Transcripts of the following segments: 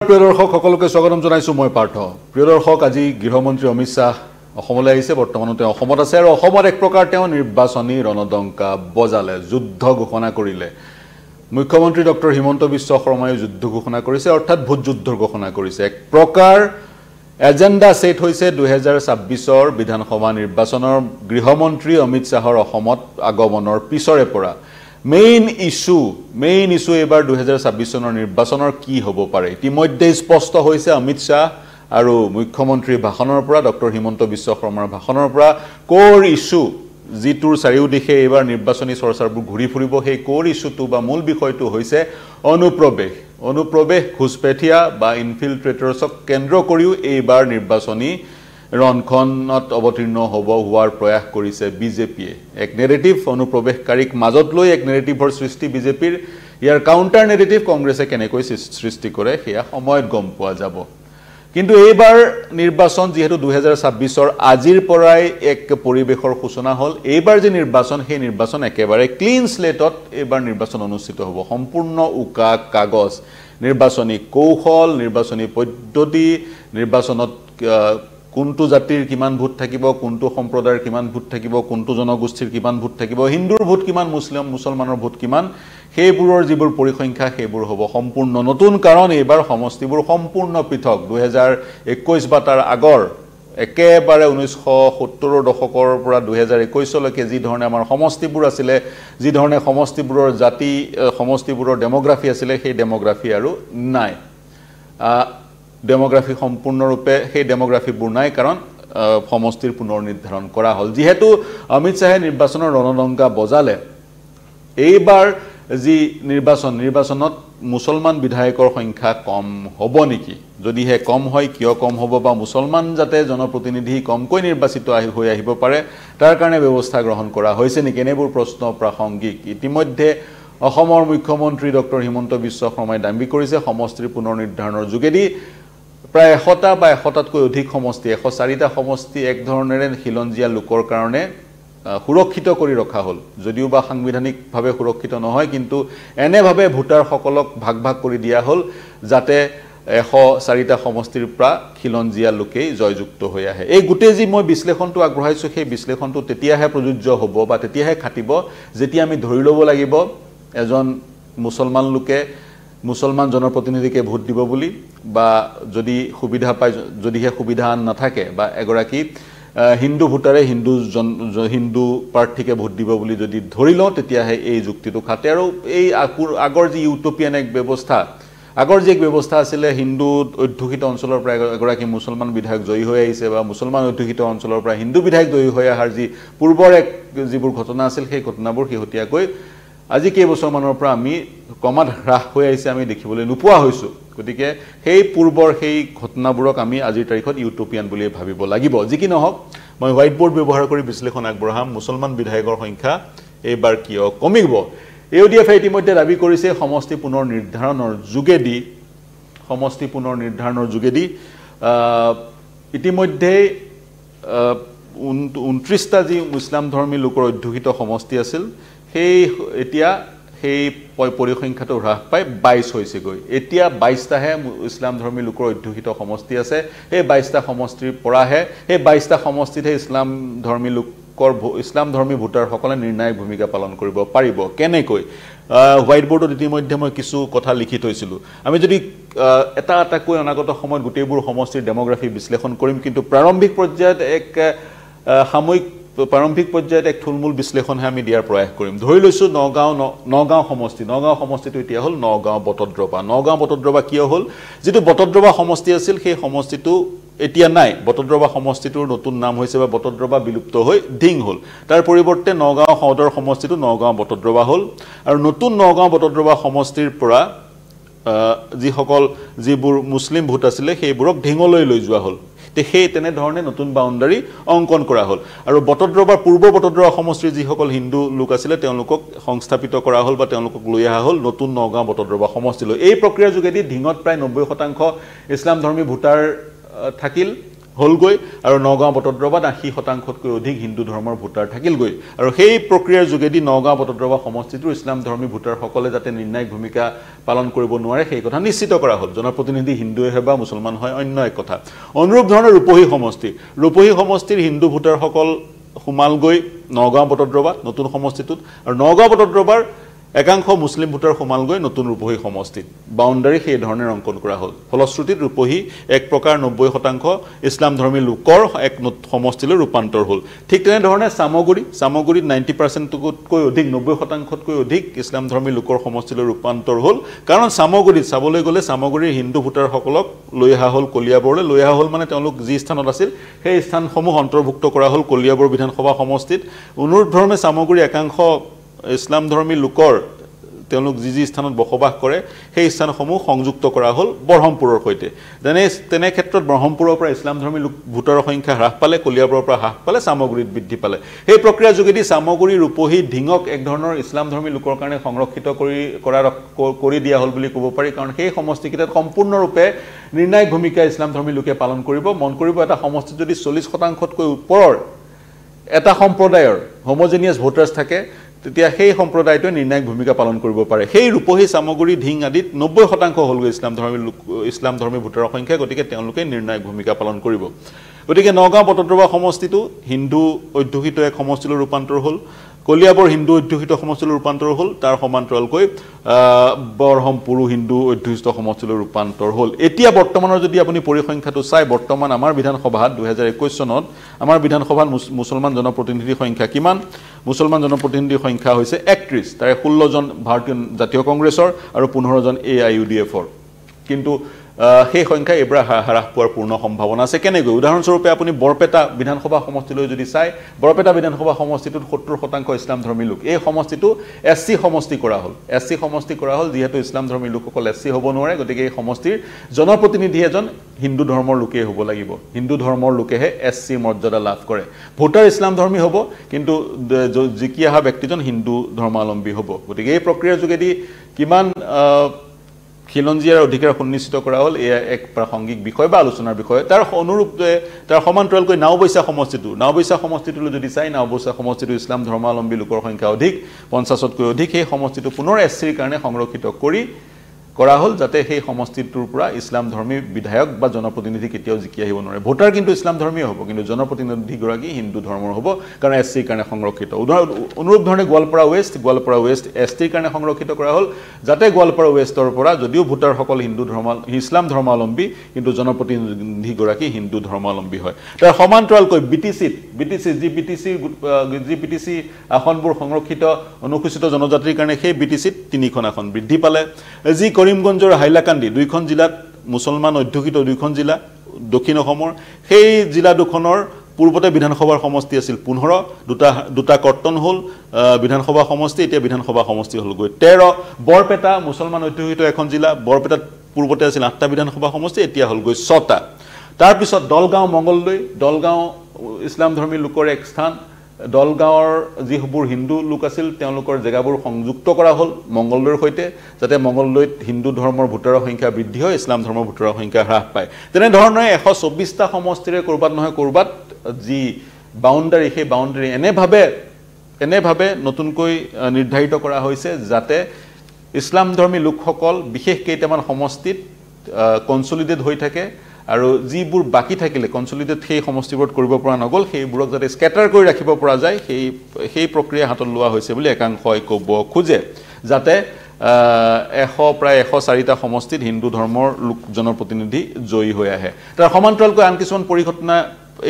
প্ৰিয় দৰ্শক সকলোকে স্বাগতম জনাইছো মই পাৰ্থ প্ৰিয় দৰ্শক আজি গৃহমন্ত্ৰী অমিত শাহ অসমলৈ আহিছে বৰ্তমানতে অসমত আছে আৰু অসমত এক প্ৰকাৰ তেওঁ নিৰ্বাচনী ৰণদংকা বজালে যুদ্ধ ঘোষণা কৰিলে মুখ্যমন্ত্ৰী ডক্টৰ হিমন্ত বিশ্ব শৰ্মাই যুদ্ধ ঘোষণা কৰিছে অৰ্থাৎ ভোট যুদ্ধৰ ঘোষণা কৰিছে এক প্ৰকাৰ এজেন্ডা সেট হৈছে 2026 ৰ বিধানসভা নিৰ্বাচনৰ গৃহমন্ত্ৰী অমিত শাহৰ অসমত আগমনৰ পিছৰে পৰা মেইন ইস্যু এবাৰ 2026 চনৰ নিৰ্বাচনৰ কি হ'ব পাৰে ইতিমধ্যে স্পষ্ট হৈছে অমিত শাহ আৰু মুখ্যমন্ত্ৰীৰ ভাষণৰ পৰা ডক্টৰ হিমন্ত বিশ্ব শৰ্মাৰ ভাষণৰ পৰা কোৰ ইস্যু জিটোৰ চাৰিওদিশে এবাৰ নিৰ্বাচনী চৰ্চাবোৰ ঘূৰি ফুৰিব সেই কোৰ ইস্যুটো বা মূল বিষয়টো হৈছে অনুপ্ৰৱেশ ঘুসপেঠিয়া বা ইনফিলট্ৰেটৰছক কেন্দ্ৰ কৰিও এইবাৰ নিৰ্বাচনী ৰণখনত অৱতীৰ্ণ হোৱাৰ প্ৰয়াস কৰিছে বিজেপিয়ে এক নেৰেটিভ অনুপ্ৰৱেশকাৰীক মাজত লৈ এক নেৰেটিভৰ সৃষ্টি বিজেপিৰ ইয়াৰ কাউন্টাৰ নেৰেটিভ কংগ্ৰেছে কেনেকৈ সৃষ্টি কৰে হেয়া সময়ত গম পোৱা যাব কিন্তু এইবাৰ নিৰ্বাচন যেহেতু 2026 ৰ আজিৰ পৰাই এক পৰিবেশৰ সূচনা হল এইবাৰ যে নিৰ্বাচন সেই নিৰ্বাচন একেবাৰে ক্লিন স্লেটত এইবাৰ নিৰ্বাচন অনুষ্ঠিত হ'ব সম্পূৰ্ণ উকা কাগজ নিৰ্বাচনী কৌশল নিৰ্বাচনী পদ্ধতি নিৰ্বাচনত কোনটো জাতিৰ কিমান ভোট থাকিব কোনটো সম্প্ৰদায়ৰ কিমান ভোট থাকিব কোনটো জনগোষ্ঠীৰ কিমান ভোট থাকিব হিন্দুৰ ভোট কিমান মুছলমানৰ ভোট কিমান সেইবোৰৰ যিবোৰ পৰিসংখ্যা সেইবোৰ হ'ব সম্পূৰ্ণ নতুন কাৰণ এইবাৰ সমষ্টিবোৰ সম্পূৰ্ণ পৃথক 2021 বা তাৰ আগৰ একেবাৰে 1970 ৰ দশকৰ পৰা 2021 লৈকে যি ধৰণে আমাৰ সমষ্টিবোৰ আছিলে যি ধৰণে সমষ্টিবোৰৰ জাতি সমষ্টিবোৰৰ ডেমোগ্ৰাফি আছিলে সেই ডেমোগ্ৰাফি আৰু নাই ডেমোগ্ৰাফি সম্পূৰ্ণৰূপে সেই ডেমোগ্ৰাফিবোৰ নাই কাৰণ সমষ্টিৰ পুনৰ নিৰ্ধাৰণ কৰা হ'ল যেহেতু অমিত শাহে নিৰ্বাচনৰ ৰণদংকা বজালে এইবাৰ যি নিৰ্বাচনত মুছলমান বিধায়কৰ সংখ্যা কম হ'ব নেকি যদিহে কম হয় কিয় কম হ'ব বা মুছলমান যাতে জনপ্ৰতিনিধি কমকৈ নিৰ্বাচিত হৈ আহিব পাৰে তাৰ কাৰণে ব্যৱস্থা গ্ৰহণ কৰা হৈছে নেকি এনেবোৰ প্ৰশ্ন প্ৰাসংগিক ইতিমধ্যে অসমৰ মুখ্যমন্ত্ৰী ডক্টৰ হিমন্ত বিশ্ব শৰ্মাই দাবী কৰিছে সমষ্টিৰ পুনৰ নিৰ্ধাৰণৰ যোগেদি প্ৰায় 100টা বা 100টাতকৈ অধিক সমষ্টি 104টা সমষ্টি এক ধৰণেৰে খিলঞ্জীয়া লোকৰ কাৰণে সুৰক্ষিত কৰি ৰখা হ'ল যদিও বা সাংবিধানিকভাৱে সুৰক্ষিত নহয় কিন্তু এনেভাৱে ভোটাৰসকলক ভাগ কৰি দিয়া হ'ল যাতে 104টা সমষ্টিৰ পৰা খিলঞ্জীয়া লোকেই জয়যুক্ত হৈ আহে এই গোটেই যি মই বিশ্লেষণটো আগবঢ়াইছো সেই বিশ্লেষণটো তেতিয়াহে প্ৰযোজ্য হ'ব বা তেতিয়াহে খাটিব যেতিয়া আমি ধৰি ল'ব লাগিব এজন মুছলমান লোকে মুছলমান জনপ্ৰতিনিধিকে ভোট দিব বুলি বা যদি সুবিধা পায় যদিহে সুবিধা নাথাকে বা এগৰাকী হিন্দু ভোটাৰে হিন্দু প্ৰাৰ্থীকে ভোট দিব বুলি যদি ধৰি লওঁ তেতিয়াহে এই যুক্তিটো খাটে আৰু এই আগৰ যি ইউটোপিয়ান এক ব্যৱস্থা আগৰ যি এক ব্যৱস্থা আছিলে হিন্দু অধ্যুষিত অঞ্চলৰ পৰা এগৰাকী মুছলমান বিধায়ক জয়ী হৈ আহিছে বা মুছলমান অধ্যুষিত অঞ্চলৰ পৰা হিন্দু বিধায়ক জয়ী হৈ অহাৰ যি পূৰ্বৰ এক যিবোৰ ঘটনা আছিল সেই ঘটনাবোৰ শেহতীয়াকৈ আজি কেইবছৰমানৰ পৰা আমি ক্ৰমাৎ হ্ৰাস হৈ আহিছে আমি দেখিবলৈ নোপোৱা হৈছো গতিকে সেই পূৰ্বৰ সেই ঘটনাবোৰক আমি আজিৰ তাৰিখত ইউটোপিয়ান বুলি ভাবিব লাগিব যি কি নহওক মই হোৱাইট বোৰ্ড ব্যৱহাৰ কৰি বিশ্লেষণ আগবঢ়াম মুছলমান বিধায়কৰ সংখ্যা এইবাৰ কিয় কমিব ইউডিএফ ইতিমধ্যে দাবী কৰিছে সমষ্টি পুনৰ নিৰ্ধাৰণৰ যোগেদি ইতিমধ্যে 29টা যি ইছলাম ধৰ্মী লোকৰ অধ্যুষিত সমষ্টি আছিল এতিয়া সেই পৰিসংখ্যাটো হ্ৰাস পাই 22 হৈছে গৈ এতিয়া 22টাহে ইছলাম ধৰ্মী লোকৰ অধ্যুষিত সমষ্টি আছে এই 22টা সমষ্টিৰ পৰাহে এই 22টা সমষ্টিতে ইছলাম ধৰ্মী ভোটাৰসকলে নিৰ্ণায়ক ভূমিকা পালন কৰিব পাৰিব কেনেকৈ হোৱাইট বোৰ্ডত ইতিমধ্যে মই কিছু কথা লিখি থৈছিলো আমি যদি এটাকৈ অনাগত সময়ত গোটেইবোৰ সমষ্টিৰ ডেমোগ্ৰাফি বিশ্লেষণ কৰিম কিন্তু প্ৰাৰম্ভিক পৰ্যায়ত এক থুলমূল বিশ্লেষণহে আমি দিয়াৰ প্ৰয়াস কৰিম ধৰি লৈছো নগাঁও সমষ্টিটো এতিয়া হ'ল নগাঁও বটদ্ৰবা কিয় হ'ল যেটো বটদ্ৰবা সমষ্টি আছিল সেই সমষ্টিটো এতিয়া নাই বটদ্ৰবা সমষ্টিটোৰ নতুন নাম হৈছে বা বটদ্ৰবা বিলুপ্ত হৈ ঢিং হ'ল তাৰ পৰিৱৰ্তে নগাঁও সদৰ সমষ্টিটো নগাঁও বটদ্ৰবা হ'ল আৰু নতুন নগাঁও বটদ্ৰবা সমষ্টিৰ পৰা যিবোৰ মুছলিম ভোট আছিলে সেইবোৰক ঢিঙলৈ লৈ যোৱা হ'ল সেই তেনে ধৰণে নতুন বাউণ্ডাৰী অংকন কৰা হ'ল আৰু পূৰ্ব বটদ্ৰবা সমষ্টিৰ যিসকল হিন্দু লোক আছিলে তেওঁলোকক সংস্থাপিত কৰা হ'ল বা তেওঁলোকক লৈ অহা হ'ল নতুন নগাঁও বটদ্ৰবা সমষ্টিলৈ এই প্ৰক্ৰিয়াৰ যোগেদি ঢিঙত প্ৰায় 90% ইছলাম ধৰ্মী ভোটাৰ থাকিল হলগৈ আৰু নগাঁও বটদ্ৰৱাত 80%তকৈ অধিক হিন্দু ধৰ্মৰ ভোটাৰ থাকিলগৈ আৰু সেই প্ৰক্ৰিয়াৰ যোগেদি নগাঁও বটদ্ৰৱা সমষ্টিটোৰ ইছলাম ধৰ্মী ভোটাৰসকলে যাতে নিৰ্ণায়ক ভূমিকা পালন কৰিব নোৱাৰে সেই কথা নিশ্চিত কৰা হ'ল জনপ্ৰতিনিধি হিন্দুৱে হয় বা মুছলমান হয় অন্য এক কথা অনুৰূপ ধৰণৰ ৰূপহী সমষ্টিৰ হিন্দু ভোটাৰসকল সোমালগৈ নগাঁও বটদ্ৰৱাত নতুন সমষ্টিটোত আৰু নগাঁও বটদ্ৰৱাৰ একাংশ মুছলিম ভোটাৰ সোমালগৈ নতুন ৰূপহী সমষ্টিত বাউণ্ডাৰী সেই ধৰণে অংকন কৰা হ'ল ফলশ্ৰুতিত ৰূপহী এক প্ৰকাৰ 90% ইছলাম ধৰ্মী লোকৰ এক সমষ্টিলৈ ৰূপান্তৰ হ'ল ঠিক তেনেধৰণে সামগুৰিত 90%তকৈ অধিক 90%তকৈ অধিক ইছলাম ধৰ্মী লোকৰ সমষ্টিলৈ ৰূপান্তৰ হ'ল কাৰণ সামগুৰিত চাবলৈ গ'লে সামগুৰিৰ হিন্দু ভোটাৰসকলক লৈ অহা হ'ল কলিয়াবৰলৈ লৈ অহা হ'ল মানে তেওঁলোক যি স্থানত আছিল সেই স্থানসমূহ অন্তৰ্ভুক্ত কৰা হ'ল কলিয়াবৰ বিধানসভা সমষ্টিত অনুৰূপ ধৰ্মে সামগুৰি একাংশ ইছলাম ধৰ্মী লোকৰ তেওঁলোক যি স্থানত বসবাস কৰে সেই স্থানসমূহ সংযুক্ত কৰা হ'ল বৰহমপুৰৰ সৈতে তেনে ক্ষেত্ৰত বৰহমপুৰৰ পৰা ইছলাম ধৰ্মী লোক ভোটাৰৰ সংখ্যা হ্ৰাস পালে কলিয়াবৰৰ পৰা হ্ৰাস পালে সামগুৰিত বৃদ্ধি পালে সেই প্ৰক্ৰিয়াৰ যোগেদি সামগুৰি ৰূপহী ঢিঙক এক ধৰণৰ ইছলাম ধৰ্মী লোকৰ কাৰণে সংৰক্ষিত কৰি দিয়া হ'ল বুলি ক'ব পাৰি কাৰণ সেই সমষ্টিকেইটাত সম্পূৰ্ণৰূপে নিৰ্ণায়ক ভূমিকা ইছলাম ধৰ্মী লোকে পালন কৰিব মন কৰিব এটা সমষ্টিত যদি 40%তকৈ ওপৰৰ এটা সম্প্ৰদায়ৰ হোমোজেনিয়াছ ভোটাৰ্ছ থাকে তেতিয়া সেই সম্প্ৰদায়টোৱে নিৰ্ণায়ক ভূমিকা পালন কৰিব পাৰে সেই ৰূপহী সামগুৰি ঢিং আদিত 90% হ'লগৈ ইছলাম ধৰ্মী ভোটাৰৰ সংখ্যা গতিকে তেওঁলোকে নিৰ্ণায়ক ভূমিকা পালন কৰিব গতিকে নগাঁও বটদ্ৰৱা সমষ্টিটো হিন্দু অধ্যুষিত এক সমষ্টিলৈ ৰূপান্তৰ হ'ল কলিয়াবৰ হিন্দু অধ্যুষিত সমষ্টিলৈ ৰূপান্তৰ হ'ল তাৰ সমান্তৰালকৈ বৰহমপুৰ হিন্দু অধ্যুষিত সমষ্টিলৈ ৰূপান্তৰ হ'ল এতিয়া বৰ্তমানৰ যদি আপুনি পৰিসংখ্যাটো চাই বৰ্তমান আমাৰ বিধানসভাত 2021 চনত আমাৰ বিধানসভাত মুছলমান জনপ্ৰতিনিধিৰ সংখ্যা কিমান মুছলমান জনপ্ৰতিনিধিৰ সংখ্যা হৈছে 31 তাৰে 16 জন ভাৰতীয় জাতীয় কংগ্ৰেছৰ আৰু 15 জন AIUDFৰ কিন্তু সেই সংখ্যা এবাৰ হ্ৰাস পোৱাৰ পূৰ্ণ সম্ভাৱনা আছে কেনেকৈ উদাহৰণস্বৰূপে আপুনি বৰপেটা বিধানসভা সমষ্টিলৈ যদি চাই বৰপেটা বিধানসভা সমষ্টিটোত 70% ইছলাম ধৰ্মী লোক এই সমষ্টিটো SC সমষ্টি কৰা হ'ল যিহেতু ইছলাম ধৰ্মী লোকসকল SC হ'ব নোৱাৰে গতিকে এই সমষ্টিৰ জনপ্ৰতিনিধি এজন হিন্দু ধৰ্মৰ লোকেই হ'ব লাগিব হিন্দু ধৰ্মৰ লোকেহে SC মৰ্যাদা লাভ কৰে ভোটাৰ ইছলাম ধৰ্মী হ'ব কিন্তু জিকি অহা ব্যক্তিজন হিন্দু ধৰ্মাৱলম্বী হ'ব গতিকে এই প্ৰক্ৰিয়াৰ যোগেদি কিমান খিলঞ্জীয়াৰ অধিকাৰ সুনিশ্চিত কৰা হ'ল এয়া এক প্ৰাসংগিক বিষয় বা আলোচনাৰ বিষয় তাৰ অনুৰূপে তাৰ সমান্তৰালকৈ নাওবৈচা সমষ্টিটোলৈ যদি চাই নাওবৈচা সমষ্টিটো ইছলাম ধৰ্মাৱলম্বী লোকৰ সংখ্যা অধিক 50তকৈ অধিক সেই সমষ্টিটো পুনৰ SCৰ কাৰণে সংৰক্ষিত কৰা হ'ল যাতে সেই সমষ্টিটোৰ পৰা ইছলাম ধৰ্মী বিধায়ক বা জনপ্ৰতিনিধি কেতিয়াও জিকি আহিব নোৱাৰে ভোটাৰ কিন্তু ইছলাম ধৰ্মীয় হ'ব কিন্তু জনপ্ৰতিনিধিগৰাকী হিন্দু ধৰ্মৰ হ'ব কাৰণ SCৰ কাৰণে সংৰক্ষিত অনুৰূপ ধৰণে গোৱালপাৰা ৱেষ্ট STৰ কাৰণে সংৰক্ষিত কৰা হ'ল যাতে গোৱালপাৰা ৱেষ্টৰ পৰা যদিও ভোটাৰসকল ইছলাম ধৰ্মাৱলম্বী কিন্তু জনপ্ৰতিনিধিগৰাকী হিন্দু ধৰ্মাৱলম্বী হয় তাৰ সমান্তৰালকৈ BTC আসনবোৰ সংৰক্ষিত অনুসূচিত জনজাতিৰ কাৰণে সেই BTCত 3খন আসন বৃদ্ধি পালে যি কৰিমগঞ্জৰ হাইলাকান্দি দুইখন জিলাত মুছলমান অধ্যুষিত দুইখন জিলা দক্ষিণ অসমৰ সেই জিলা দুখনৰ পূৰ্বতে বিধানসভাৰ সমষ্টি আছিল 15 দুটা কৰ্তন হ'ল বিধানসভা সমষ্টি এতিয়া বিধানসভা সমষ্টি হ'লগৈ 13 বৰপেটা মুছলমান অধ্যুষিত এখন জিলা বৰপেটাত পূৰ্বতে আছিল 8টা বিধানসভা সমষ্টি এতিয়া হ'লগৈ 6টা তাৰ পিছত দলগাঁও মঙ্গলদৈ দলগাঁও ইছলাম ধৰ্মী লোকৰ এক স্থান দলগাঁৱৰ যিবোৰ হিন্দু লোক আছিল তেওঁলোকৰ জেগাবোৰ সংযুক্ত কৰা হ'ল মঙ্গলদৈৰ সৈতে যাতে মঙ্গলদৈত হিন্দু ধৰ্মৰ ভোটাৰৰ সংখ্যা বৃদ্ধি হয় ইছলাম ধৰ্মৰ ভোটাৰৰ সংখ্যা হ্ৰাস পায় তেনেধৰণে 124টা সমষ্টিৰে কৰবাত নহয় কৰবাত যি বাউণ্ডাৰী সেই বাউণ্ডাৰী এনেভাৱে নতুনকৈ নিৰ্ধাৰিত কৰা হৈছে যাতে ইছলাম ধৰ্মী লোকসকল বিশেষ কেইটামান সমষ্টিত কনসলিডেট হৈ থাকে আৰু যিবোৰ বাকি থাকিলে কনসলিডেট সেই সমষ্টিবোৰত কৰিব পৰা নগল সেইবোৰক যাতে স্কেটাৰ কৰি ৰাখিব পৰা যায় সেই প্ৰক্ৰিয়া হাতত লোৱা হৈছে বুলি একাংশই ক'ব খোজে যাতে প্ৰায় 104টা সমষ্টিত হিন্দু ধৰ্মৰ লোক জনপ্ৰতিনিধি জয়ী হৈ আহে তাৰ সমান্তৰালকৈ আন কিছুমান পৰিঘটনা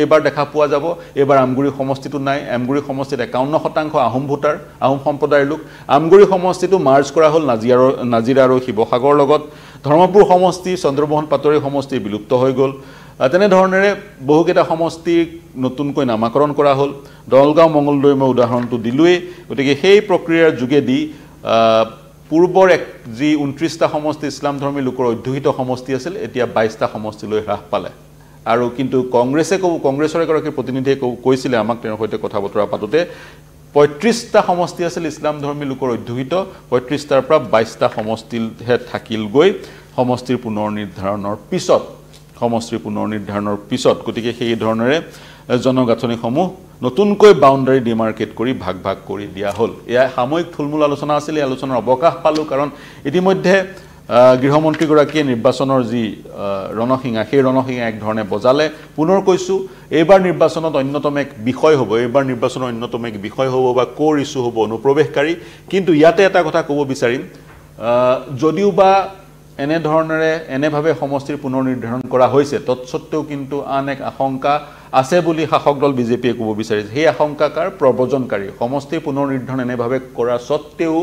এবাৰ দেখা পোৱা যাব এবাৰ আমগুৰি সমষ্টিটো নাই আমগুৰি সমষ্টিত 51% আহোম ভোটাৰ আহোম সম্প্ৰদায়ৰ লোক আমগুৰি সমষ্টিটো মাৰ্জ কৰা হ'ল নাজিৰা আৰু শিৱসাগৰৰ লগত ধৰ্মপুৰ সমষ্টি চন্দ্ৰমোহন পাটোৱাৰী সমষ্টি বিলুপ্ত হৈ গ'ল তেনেধৰণেৰে বহুকেইটা সমষ্টিক নতুনকৈ নামাকৰণ কৰা হ'ল দলগাঁও মঙ্গলদৈ মই উদাহৰণটো দিলোৱেই গতিকে সেই প্ৰক্ৰিয়াৰ যোগেদি পূৰ্বৰ যি 29টা সমষ্টি ইছলাম ধৰ্মী লোকৰ অধ্যুষিত সমষ্টি আছিল এতিয়া 22টা সমষ্টিলৈ হ্ৰাস পালে আৰু কিন্তু কংগ্ৰেছৰ এগৰাকী প্ৰতিনিধিয়ে কৈছিলে আমাক তেওঁৰ সৈতে কথা বতৰা পাতোতে 35টা সমষ্টি আছিল ইছলাম ধৰ্মী লোকৰ অধ্যুষিত 35টাৰ পৰা 22টা সমষ্টিহে থাকিলগৈ সমষ্টিৰ পুনৰ নিৰ্ধাৰণৰ পিছত সমষ্টিৰ পুনৰ নিৰ্ধাৰণৰ পিছত গতিকে সেই ধৰণেৰে জনগাঁথনিসমূহ নতুনকৈ বাউণ্ডাৰী ডিমাৰ্কেট কৰি ভাগ ভাগ কৰি দিয়া হ'ল এয়া সাময়িক থুলমূল আলোচনা আছিল এই আলোচনাৰ অৱকাশ পালোঁ কাৰণ ইতিমধ্যে গৃহমন্ত্ৰীগৰাকীয়ে নিৰ্বাচনৰ যি ৰণসিঙা সেই ৰণসিঙা এক ধৰণে বজালে পুনৰ কৈছোঁ এইবাৰ নিৰ্বাচনত অন্যতম এক বিষয় হ'ব এইবাৰ নিৰ্বাচনৰ অন্যতম এক বিষয় হ'ব বা কোৰ ইছ্যু হ'ব অনুপ্ৰৱেশকাৰী কিন্তু ইয়াতে এটা কথা ক'ব বিচাৰিম যদিও বা এনেধৰণেৰে এনেভাৱে সমষ্টিৰ পুনৰ নিৰ্ধাৰণ কৰা হৈছে তৎসত্ত্বেও কিন্তু আন এক আশংকা আছে বুলি শাসক দল বিজেপিয়ে ক'ব বিচাৰিছে সেই আশংকাকাৰ প্ৰব্ৰজনকাৰী সমষ্টিৰ পুনৰ নিৰ্ধাৰণ এনেভাৱে কৰা স্বত্তেও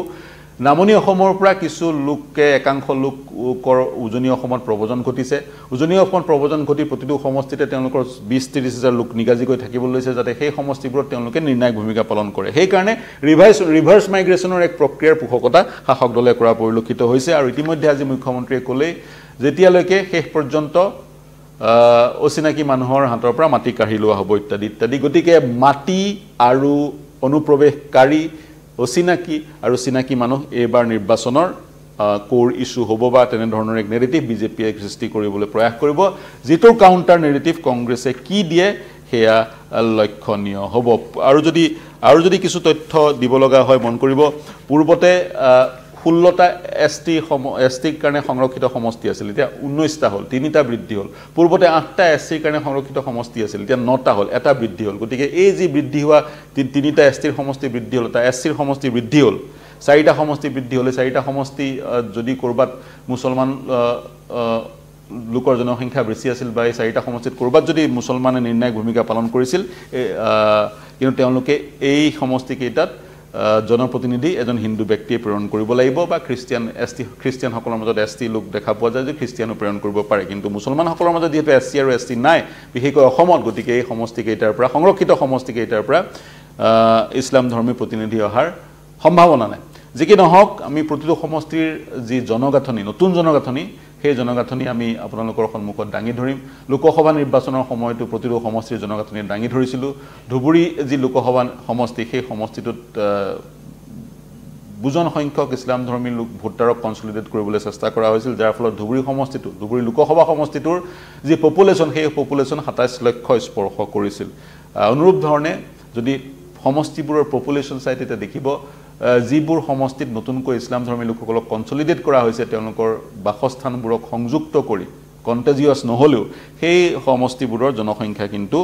নামনি অসমৰ পৰা কিছু লোকে একাংশ লোকৰ উজনি অসমত প্ৰব্ৰজন ঘটিছে উজনি অসমত প্ৰব্ৰজন ঘটি প্ৰতিটো সমষ্টিতে তেওঁলোকৰ 20-30 হাজাৰ লোক নিগাজিকৈ থাকিবলৈ লৈছে যাতে সেই সমষ্টিবোৰত তেওঁলোকে নিৰ্ণায়ক ভূমিকা পালন কৰে সেইকাৰণে ৰিভাৰ্ছ মাইগ্ৰেশ্যনৰ এক প্ৰক্ৰিয়াৰ পোষকতা শাসক দলে কৰা পৰিলক্ষিত হৈছে আৰু ইতিমধ্যে আজি মুখ্যমন্ত্ৰীয়ে ক'লে যেতিয়ালৈকে শেষ পৰ্যন্ত অচিনাকি মানুহৰ হাতৰ পৰা মাটি কাঢ়ি লোৱা হ'ব ইত্যাদি ইত্যাদি গতিকে মাটি আৰু অনুপ্ৰৱেশকাৰী অচিনাকি আৰু চিনাকি মানুহ এইবাৰ নিৰ্বাচনৰ কোৰ ইছ্যু হ'ব বা তেনেধৰণৰ এক নেৰেটিভ বিজেপিয়ে সৃষ্টি কৰিবলৈ প্ৰয়াস কৰিব যিটোৰ কাউণ্টাৰ নেৰেটিভ কংগ্ৰেছে কি দিয়ে সেয়া লক্ষণীয় হ'ব আৰু যদি কিছু তথ্য দিব লগা হয় মন কৰিব পূৰ্বতে 16টা এছটিৰ কাৰণে সংৰক্ষিত সমষ্টি আছিল এতিয়া 19টা হ'ল 3টা বৃদ্ধি হ'ল পূৰ্বতে 8টা এছটিৰ কাৰণে সংৰক্ষিত সমষ্টি আছিল এতিয়া 9টা হ'ল এটা বৃদ্ধি হ'ল গতিকে এই যি বৃদ্ধি হোৱা 3টা এছটিৰ সমষ্টি বৃদ্ধি হ'ল এটা এছটিৰ সমষ্টি বৃদ্ধি হ'ল 4টা সমষ্টি বৃদ্ধি হ'লে 4টা সমষ্টি যদি কৰবাত মুছলমান লোকৰ জনসংখ্যা বেছি আছিল বা এই 4টা সমষ্টিত কৰবাত যদি মুছলমানে নিৰ্ণায়ক ভূমিকা পালন কৰিছিল কিন্তু তেওঁলোকে এই সমষ্টি কেইটাত জনপ্ৰতিনিধি এজন হিন্দু ব্যক্তিয়ে প্ৰেৰণ কৰিব লাগিব বা খ্ৰীষ্টিয়ানসকলৰ মাজত এছটি লোক দেখা পোৱা যায় যে খ্ৰীষ্টিয়ানো প্ৰেৰণ কৰিব পাৰে কিন্তু মুছলমানসকলৰ মাজত যেহেতু এছটি আৰু এছটি নাই বিশেষকৈ অসমত গতিকে এই সমষ্টি কেইটাৰ পৰা সংৰক্ষিত সমষ্টি কেইটাৰ পৰা ইছলাম ধৰ্মী প্ৰতিনিধি অহাৰ সম্ভাৱনা নাই যি কি নহওক আমি প্ৰতিটো সমষ্টিৰ যি জনগাঁথনি নতুন জনগাঁথনি সেই জনগাঁথনি আমি আপোনালোকৰ সন্মুখত দাঙি ধৰিম লোকসভা নিৰ্বাচনৰ সময়তো প্ৰতিটো সমষ্টিৰ জনগাঁথনি দাঙি ধৰিছিলোঁ ধুবুৰী যি লোকসভা সমষ্টি সেই সমষ্টিটোত বুজন সংখ্যক ইছলাম ধৰ্মী লোক ভোটাৰক কনসলিডেট কৰিবলৈ চেষ্টা কৰা হৈছিল যাৰ ফলত ধুবুৰী লোকসভা সমষ্টিটোৰ যি পপুলেশ্যন সেই পপুলেশ্যন 27 লক্ষ স্পৰ্শ কৰিছিল অনুৰূপ ধৰণে যদি সমষ্টিবোৰৰ পপুলেশ্যন চাই তেতিয়া দেখিব যিবোৰ সমষ্টিত নতুনকৈ ইছলাম ধৰ্মী লোকসকলক কনসলিডেট কৰা হৈছে তেওঁলোকৰ বাসস্থানবোৰক সংযুক্ত কৰি কন্টেজিয়াছ নহলেও সেই সমষ্টিবোৰৰ জনসংখ্যা কিন্তু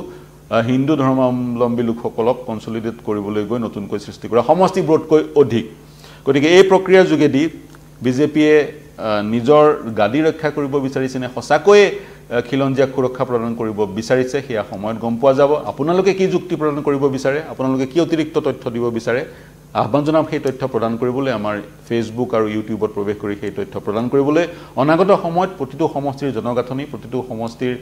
হিন্দু ধৰ্মাৱলম্বী লোকসকলক কনসলিডেট কৰিবলৈ গৈ নতুনকৈ সৃষ্টি কৰা সমষ্টিবোৰতকৈ অধিক গতিকে এই প্ৰক্ৰিয়াৰ যোগেদি বিজেপিয়ে নিজৰ গাদী ৰক্ষা কৰিব বিচাৰিছে নে সঁচাকৈ খিলঞ্জীয়াক সুৰক্ষা প্ৰদান কৰিব বিচাৰিছে সেয়া সময়ত গম পোৱা যাব আপোনালোকে কি যুক্তি প্ৰদান কৰিব বিচাৰে আপোনালোকে কি অতিৰিক্ত তথ্য দিব বিচাৰে আহ্বান জনাম সেই তথ্য প্ৰদান কৰিবলৈ আমাৰ ফেচবুক আৰু ইউটিউবত প্ৰৱেশ কৰি সেই তথ্য প্ৰদান কৰিবলৈ অনাগত সময়ত প্ৰতিটো সমষ্টিৰ জনগাঁথনি প্ৰতিটো সমষ্টিৰ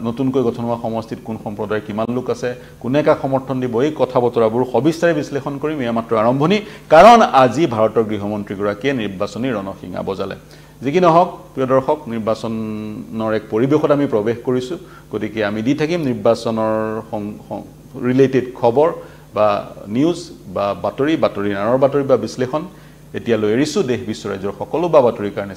নতুনকৈ গঠন হোৱা সমষ্টিত কোন সম্প্ৰদায়ৰ কিমান লোক আছে কোনে কাক সমৰ্থন দিব এই কথা বতৰাবোৰ সবিস্তাৰে বিশ্লেষণ কৰিম এয়া মাত্ৰ আৰম্ভণি কাৰণ আজি ভাৰতৰ গৃহমন্ত্ৰীগৰাকীয়ে নিৰ্বাচনী ৰণসিঙা বজালে যি কি নহওক প্ৰিয় দৰ্শক নিৰ্বাচনৰ এক পৰিৱেশত আমি প্ৰৱেশ কৰিছোঁ গতিকে আমি দি থাকিম নিৰ্বাচনৰ ৰিলেটেড খবৰ বা নিউজ বা বাতৰি নাৰৰ বাতৰি বা বিশ্লেষণ এতিয়ালৈ এৰিছোঁ দেশ বিশ্ব ৰাজ্যৰ সকলো বা বাতৰিৰ কাৰণে